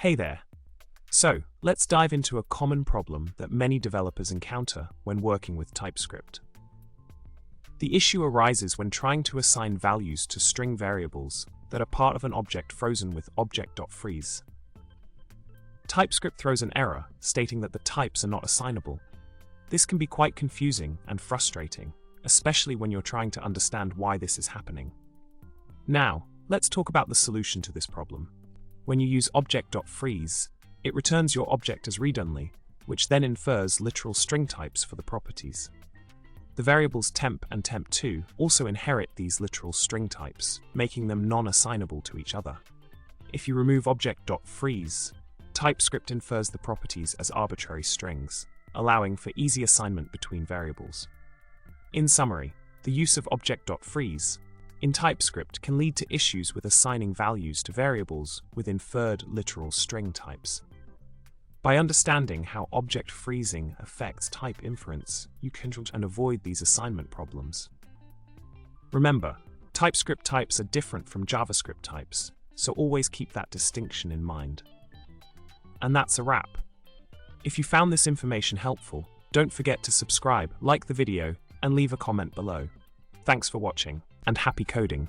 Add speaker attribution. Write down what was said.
Speaker 1: Hey there! So, let's dive into a common problem that many developers encounter when working with TypeScript. The issue arises when trying to assign values to string variables that are part of an object frozen with Object.freeze. TypeScript throws an error stating that the types are not assignable. This can be quite confusing and frustrating, especially when you're trying to understand why this is happening. Now, let's talk about the solution to this problem. When you use Object.freeze, it returns your object as readonly, which then infers literal string types for the properties. The variables temp and temp2 also inherit these literal string types, making them non-assignable to each other. If you remove Object.freeze, TypeScript infers the properties as arbitrary strings, allowing for easy assignment between variables. In summary, the use of Object.freeze in TypeScript can lead to issues with assigning values to variables with inferred literal string types. By understanding how object freezing affects type inference, you can avoid these assignment problems. Remember, TypeScript types are different from JavaScript types, so always keep that distinction in mind. And that's a wrap. If you found this information helpful, don't forget to subscribe, like the video, and leave a comment below. Thanks for watching, and happy coding!